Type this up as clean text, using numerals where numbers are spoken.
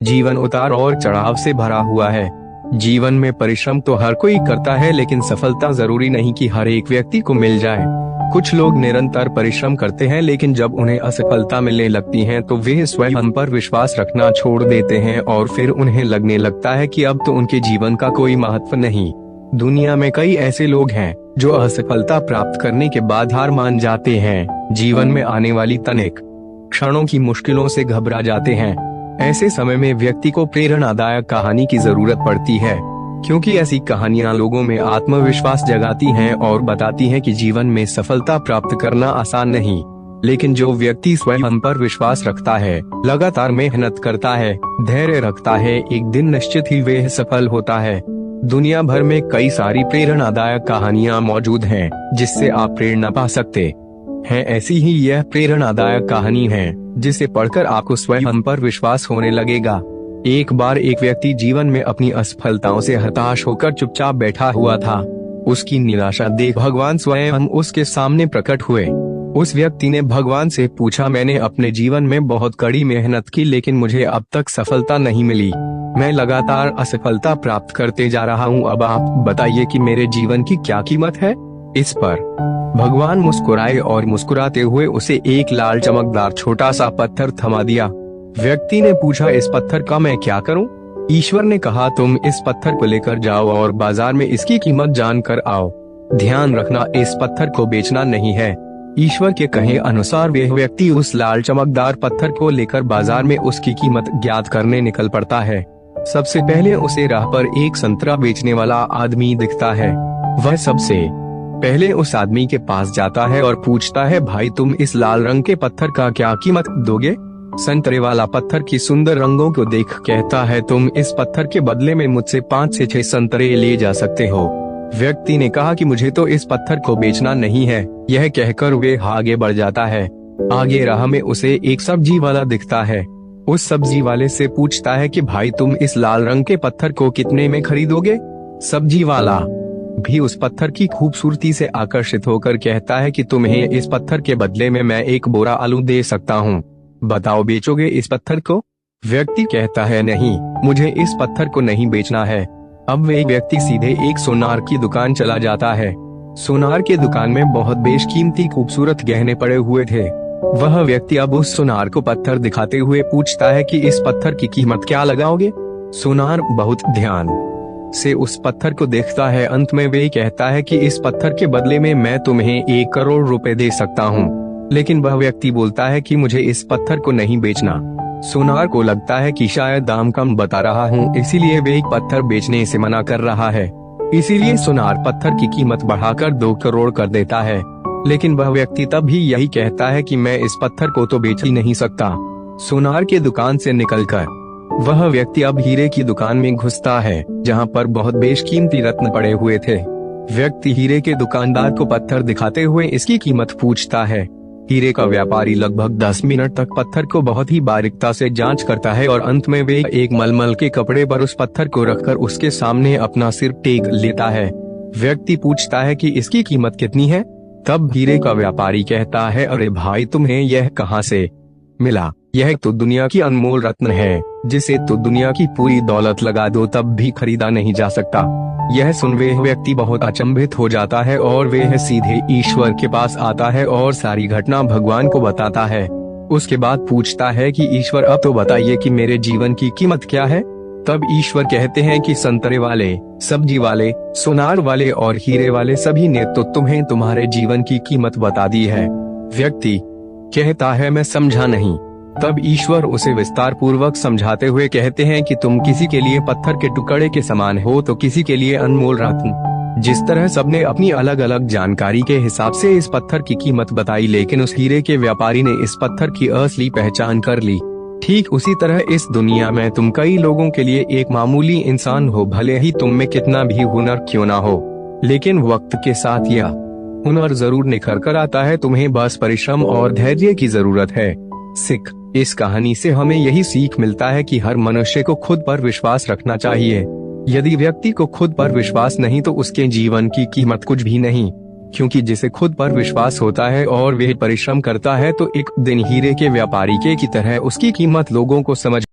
जीवन उतार और चढ़ाव से भरा हुआ है। जीवन में परिश्रम तो हर कोई करता है, लेकिन सफलता जरूरी नहीं कि हर एक व्यक्ति को मिल जाए। कुछ लोग निरंतर परिश्रम करते हैं, लेकिन जब उन्हें असफलता मिलने लगती है तो वे स्वयं पर विश्वास रखना छोड़ देते हैं और फिर उन्हें लगने लगता है कि अब तो उनके जीवन का कोई महत्व नहीं। दुनिया में कई ऐसे लोग हैं जो असफलता प्राप्त करने के बाद हार मान जाते हैं, जीवन में आने वाली तनिक क्षणों की मुश्किलों से घबरा जाते हैं। ऐसे समय में व्यक्ति को प्रेरणादायक कहानी की जरूरत पड़ती है, क्योंकि ऐसी कहानियां लोगों में आत्मविश्वास जगाती हैं और बताती हैं कि जीवन में सफलता प्राप्त करना आसान नहीं, लेकिन जो व्यक्ति स्वयं पर विश्वास रखता है, लगातार मेहनत करता है, धैर्य रखता है, एक दिन निश्चित ही वह सफल होता है। दुनिया भर में कई सारी प्रेरणादायक कहानियां मौजूद हैं, जिससे आप प्रेरणा पा सकते हैं। ऐसी ही यह प्रेरणादायक कहानी है, जिसे पढ़कर आपको स्वयं पर विश्वास होने लगेगा। एक बार एक व्यक्ति जीवन में अपनी असफलताओं से हताश होकर चुपचाप बैठा हुआ था। उसकी निराशा देख भगवान स्वयं उसके सामने प्रकट हुए। उस व्यक्ति ने भगवान से पूछा, मैंने अपने जीवन में बहुत कड़ी मेहनत की, लेकिन मुझे अब तक सफलता नहीं मिली। मैं लगातार असफलता प्राप्त करते जा रहा हूँ। अब आप बताइए कि मेरे जीवन की क्या कीमत है। इस पर भगवान मुस्कुराए और मुस्कुराते हुए उसे एक लाल चमकदार छोटा सा पत्थर थमा दिया। व्यक्ति ने पूछा, इस पत्थर का मैं क्या करूं? ईश्वर ने कहा, तुम इस पत्थर को लेकर जाओ और बाजार में इसकी कीमत जानकर आओ। ध्यान रखना, इस पत्थर को बेचना नहीं है। ईश्वर के कहे अनुसार वह व्यक्ति उस लाल चमकदार पत्थर को लेकर बाजार में उसकी कीमत ज्ञात करने निकल पड़ता है। सबसे पहले उसे राह पर एक संतरा बेचने वाला आदमी दिखता है। वह सबसे पहले उस आदमी के पास जाता है और पूछता है, भाई तुम इस लाल रंग के पत्थर का क्या कीमत दोगे? संतरे वाला पत्थर की सुंदर रंगों को देख कहता है, तुम इस पत्थर के बदले में मुझसे 5 से 6 संतरे ले जा सकते हो। व्यक्ति ने कहा कि मुझे तो इस पत्थर को बेचना नहीं है। यह कहकर वे आगे बढ़ जाता है। आगे राह में उसे एक सब्जी वाला दिखता है। उस सब्जी वाले से पूछता है कि भाई तुम इस लाल रंग के पत्थर को कितने में खरीदोगे? सब्जी वाला भी उस पत्थर की खूबसूरती से आकर्षित होकर कहता है कि तुम्हें इस पत्थर के बदले में मैं एक बोरा आलू दे सकता हूँ। बताओ, बेचोगे इस पत्थर को? व्यक्ति कहता है, नहीं, मुझे इस पत्थर को नहीं बेचना है। अब वे व्यक्ति सीधे एक सोनार की दुकान चला जाता है। सोनार के दुकान में बहुत बेशकीमती खूबसूरत गहने पड़े हुए थे। वह व्यक्ति अब उस सोनार को पत्थर दिखाते हुए पूछता है कि इस पत्थर की कीमत क्या लगाओगे? सोनार बहुत ध्यान से उस पत्थर को देखता है। अंत में वे कहता है कि इस पत्थर के बदले में मैं तुम्हें 1 करोड़ रुपए दे सकता हूँ। लेकिन वह व्यक्ति बोलता है कि मुझे इस पत्थर को नहीं बेचना। सोनार को लगता है कि शायद दाम कम बता रहा हूँ, इसीलिए वे एक पत्थर बेचने से मना कर रहा है। इसीलिए सोनार पत्थर की कीमत बढ़ाकर 2 करोड़ कर देता है। लेकिन वह व्यक्ति तब भी यही कहता है कि मैं इस पत्थर को तो बेच ही नहीं सकता। सोनार के दुकान से निकलकर वह व्यक्ति अब हीरे की दुकान में घुसता है, जहाँ पर बहुत बेशकीमती रत्न पड़े हुए थे। व्यक्ति हीरे के दुकानदार को पत्थर दिखाते हुए इसकी कीमत पूछता है। हीरे का व्यापारी लगभग 10 मिनट तक पत्थर को बहुत ही बारीकता से जांच करता है और अंत में वे एक मलमल के कपड़े पर उस पत्थर को रखकर उसके सामने अपना सिर टेक लेता है। व्यक्ति पूछता है कि इसकी कीमत कितनी है? तब हीरे का व्यापारी कहता है, अरे भाई, तुम्हें यह कहाँ से मिला? यह तो दुनिया की अनमोल रत्न है, जिसे तो दुनिया की पूरी दौलत लगा दो तब भी खरीदा नहीं जा सकता। यह सुन वह व्यक्ति बहुत अचंभित हो जाता है और वह सीधे ईश्वर के पास आता है और सारी घटना भगवान को बताता है। उसके बाद पूछता है कि ईश्वर, अब तो बताइए कि मेरे जीवन की कीमत क्या है? तब ईश्वर कहते हैं कि संतरे वाले, सब्जी वाले, सोनार वाले और हीरे वाले सभी ने तो तुम्हें तुम्हारे जीवन की कीमत बता दी है। व्यक्ति कहता है, मैं समझा नहीं। तब ईश्वर उसे विस्तार पूर्वक समझाते हुए कहते हैं कि तुम किसी के लिए पत्थर के टुकड़े के समान हो तो किसी के लिए अनमोल रत्न। जिस तरह सबने अपनी अलग अलग जानकारी के हिसाब से इस पत्थर की कीमत बताई, लेकिन उस हीरे के व्यापारी ने इस पत्थर की असली पहचान कर ली। ठीक उसी तरह इस दुनिया में तुम कई लोगों के लिए एक मामूली इंसान हो, भले ही तुम में कितना भी हुनर क्यों ना हो, लेकिन वक्त के साथ यह हुनर जरूर निखर कर आता है। तुम्हें बस परिश्रम और धैर्य की जरूरत है। सिख इस कहानी से हमें यही सीख मिलता है कि हर मनुष्य को खुद पर विश्वास रखना चाहिए। यदि व्यक्ति को खुद पर विश्वास नहीं तो उसके जीवन की कीमत कुछ भी नहीं, क्योंकि जिसे खुद पर विश्वास होता है और वह परिश्रम करता है तो एक दिन हीरे के व्यापारी के की तरह उसकी कीमत लोगों को समझ